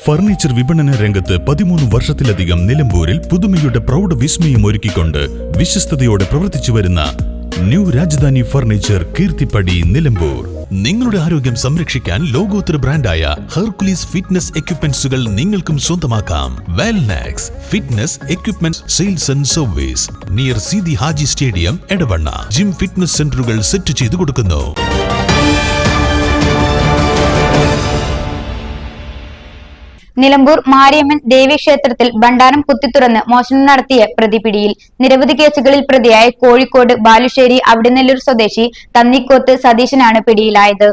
Furniture വിപണന രംഗത്ത് 13 വർഷത്തിലധികം നിലമ്പൂരിൽ പുതുമയുടെ പ്രൗഢ വിസ്മയം ഒരുക്കിക്കൊണ്ട് വിശ്വസ്തയോടെ പ്രവർത്തിച്ചു വരുന്ന ന്യൂ രാജധാനി ഫർണിച്ചർ കീർത്തിപ്പടി നിലമ്പൂർ. നിങ്ങളുടെ ആരോഗ്യം സംരക്ഷിക്കാൻ ലോകോത്തര ബ്രാൻഡായ ഹെർക്കുലീസ് ഫിറ്റ്നസ് എക്യുപ്മെന്റ്സുകൾ നിങ്ങൾക്കും സ്വന്തമാക്കാം. Wellnex fitness equipment sales and service near Seethi Haji stadium, Edavanna. Gym fitness സെന്ററുകൾ സെറ്റ് ചെയ്തു കൊടുക്കുന്നു. നിലമ്പൂർ മാരിയമ്മൻ ദേവീക്ഷേത്രത്തിൽ ഭണ്ഡാരം കുത്തിത്തുറന്ന് മോഷണം നടത്തിയ പ്രതി പിടിയിൽ. നിരവധി കേസുകളിൽ പ്രതിയായ കോഴിക്കോട് ബാലുശ്ശേരി അവിടനെല്ലൂർ സ്വദേശി തന്നിക്കോത്ത് സതീശനാണ് പിടിയിലായത്.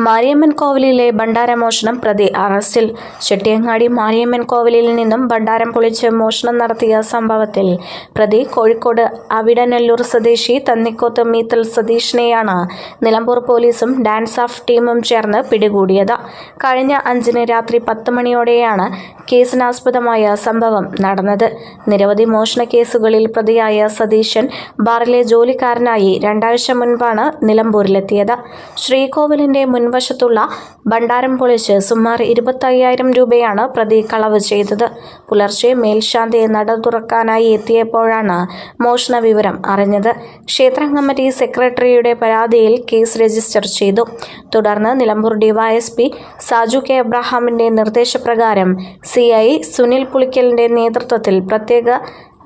മാരിയമ്മൻ കോവിലിലെ ഭണ്ഡാരമോഷണം പ്രതി അറസ്റ്റിൽ. ചെട്ടിയങ്ങാടി മാരിയമ്മൻ കോവിലിൽ നിന്നും ഭണ്ഡാരം പൊളിച്ച് മോഷണം നടത്തിയ സംഭവത്തിൽ പ്രതി കോഴിക്കോട് അവിടനെല്ലൂർ സ്വദേശി തന്നിക്കോത്ത് മീത്തൽ സതീഷിനെയാണ് നിലമ്പൂർ പോലീസും ഡാൻസ് ഓഫ് ടീമും ചേർന്ന് പിടികൂടിയത്. കഴിഞ്ഞ 5-ന് രാത്രി 10 മണിയോടെയാണ് കേസിനാസ്പദമായ സംഭവം നടന്നത്. നിരവധി മോഷണ കേസുകളിൽ പ്രതിയായ സതീശൻ ബാറിലെ ജോലിക്കാരനായി 2 ആഴ്ച മുൻപാണ് നിലമ്പൂരിലെത്തിയത്. ശ്രീകോവിലിന്റെ മുൻവശത്തുള്ള ഭണ്ഡാരം പൊളിച്ച് സുമാർ 25,000 രൂപയാണ് പ്രതി കളവ് ചെയ്തത്. പുലർച്ചെ മേൽശാന്തി നട തുറക്കാനായി എത്തിയപ്പോഴാണ് മോഷണ വിവരം അറിഞ്ഞത്. ക്ഷേത്രം കമ്മിറ്റി സെക്രട്ടറിയുടെ പരാതിയിൽ കേസ് രജിസ്റ്റർ ചെയ്തു. തുടർന്ന് നിലമ്പൂർ ഡിവൈഎസ്പി സാജു കെ എബ്രഹാമിന്റെ നിർദ്ദേശപ്രകാരം CI സുനിൽ പുളിക്കലിന്റെ നേതൃത്വത്തിൽ പ്രത്യേക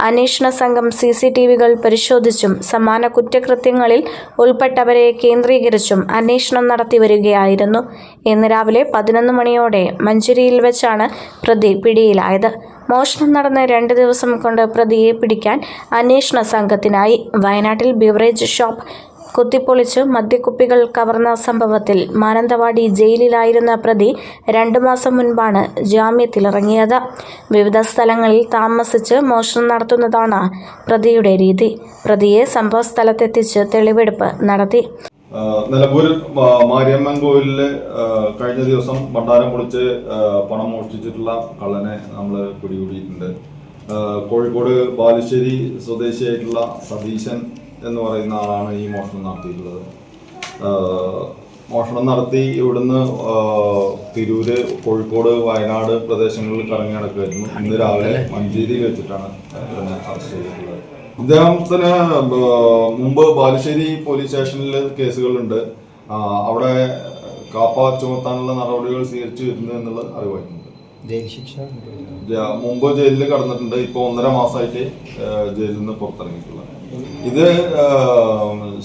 അന്വേഷണ സംഘം CCTVകൾ പരിശോധിച്ചും സമാന കുറ്റകൃത്യങ്ങളിൽ ഉൾപ്പെട്ടവരെ കേന്ദ്രീകരിച്ചും അന്വേഷണം നടത്തി വരികയായിരുന്നു. ഇന്ന് രാവിലെ 11 മണിയോടെ മഞ്ചേരിയിൽ വെച്ചാണ് പ്രതി പിടിയിലായത്. മോഷണം നടന്ന് 2 ദിവസം കൊണ്ട് പ്രതിയെ പിടിക്കാൻ അന്വേഷണ സംഘത്തിനായി. വയനാട്ടിൽ ബിവറേജ് ഷോപ്പ് കുത്തിപ്പൊളിച്ച് മദ്യക്കുപ്പികൾ കവർന്ന സംഭവത്തിൽ മാനന്തവാടി ജയിലിലായിരുന്ന പ്രതി 2 മാസം മുൻപാണ് ജാമ്യത്തിലിറങ്ങിയത്. വിവിധ സ്ഥലങ്ങളിൽ താമസിച്ച് മോഷണം നടത്തുന്നതാണ് പ്രതിയുടെ രീതി. പ്രതിയെ സംഭവ സ്ഥലത്തെത്തിച്ച് തെളിവെടുപ്പ് നടത്തി. നിലമ്പൂർ മാരിയമ്മൻ കോവിലില് കഴിഞ്ഞ ദിവസം ഭണ്ഡാരം പൊളിച്ച് പണം മോഷ്ടിച്ചിട്ടുള്ള കള്ളനെ നമ്മൾ പിടികൂടിയിട്ടുണ്ട്. കോഴിക്കോട് ബാലുശ്ശേരി സ്വദേശിയായിട്ടുള്ള സതീശൻ എന്ന് പറയുന്ന ആളാണ് ഈ മോഷണം നടത്തിയിട്ടുള്ളത്. മോഷണം നടത്തി ഇവിടുന്ന് തിരൂര്, കോഴിക്കോട്, വയനാട് പ്രദേശങ്ങളിൽ കറങ്ങി നടക്കുമായിരുന്നു. ഇന്ന് രാവിലെ മഞ്ചേരിയിൽ വെച്ചിട്ടാണ് ഇതിനെ അറസ്റ്റ് ചെയ്തിട്ടുള്ളത്. ഇദ്ദേഹത്തിന് മുമ്പ് ബാലുശ്ശേരി പോലീസ് സ്റ്റേഷനിൽ കേസുകളുണ്ട്. അവിടെ കാപ്പ ചുമത്താനുള്ള നടപടികൾ സ്വീകരിച്ചു വരുന്നു എന്നുള്ളത് അറിവായിട്ടുണ്ട്. മുമ്പ് ജയിലിൽ കടന്നിട്ടുണ്ട്. ഇപ്പോൾ 1.5 മാസമായിട്ട് ജയിലിൽ നിന്ന് പുറത്തിറങ്ങിയിട്ടുള്ളത്. ഇത്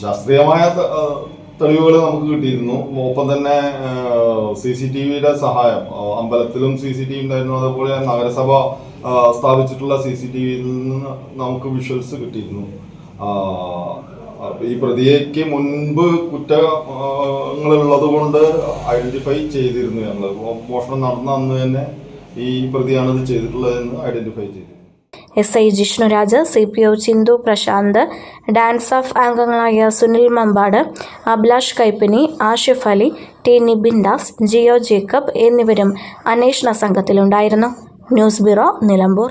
ശാസ്ത്രീയമായ തെളിവുകൾ നമുക്ക് കിട്ടിയിരുന്നു. ഒപ്പം തന്നെ CCTVയുടെ സഹായം, അമ്പലത്തിലും CCTV ഉണ്ടായിരുന്നു. അതുപോലെ നഗരസഭ സ്ഥാപിച്ചിട്ടുള്ള CCTVയിൽ നിന്ന് നമുക്ക് വിഷ്വൽസ് കിട്ടിയിരുന്നു. ഈ പ്രതിക്ക് മുൻപ് കുറ്റങ്ങളുള്ളത് കൊണ്ട് ഐഡന്റിഫൈ ചെയ്തിരുന്നു. ഞങ്ങൾ മോഷണം നടന്ന അന്ന് തന്നെ ഈ പ്രതിയാണ് ഇത് ചെയ്തിട്ടുള്ളതെന്ന് ഐഡന്റിഫൈ ചെയ്തിരുന്നു. SI Jishnuraj, CPO Chinthu Prashanth, DANSAF അംഗങ്ങളായ സുനിൽ മമ്പാട്, അഭിലാഷ് കൈപ്പിനി, ആഷിഫ് അലി, T നിബിൻ ദാസ്, ജിയോ ജേക്കബ് എന്നിവരും അന്വേഷണ സംഘത്തിലുണ്ടായിരുന്നു. News bureau, Nilambur.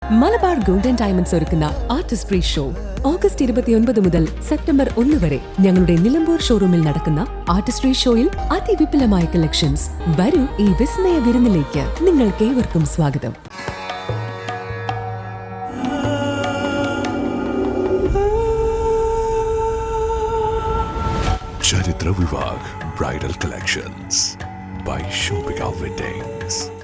Malabar golden diamonds ഒരുക്കുന്ന ആർട്ടിസ്ട്രി ഷോ ഓഗസ്റ്റ് 29 മുതൽ സെപ്റ്റംബർ 1 വരെ ഞങ്ങളുടെ നിലമ്പൂർ ഷോറൂമിൽ നടക്കുന്ന ആർട്ടിസ്ട്രി ഷോയിൽ അതിവിപുലമായ കളക്ഷൻസ്. വരൂ, ഈ വിസ്മയ വിരുന്നിലേക്ക് നിങ്ങൾക്കേവർക്കും സ്വാഗതം. Charitra Vivag Bridal Collections by Shobhika Weddings.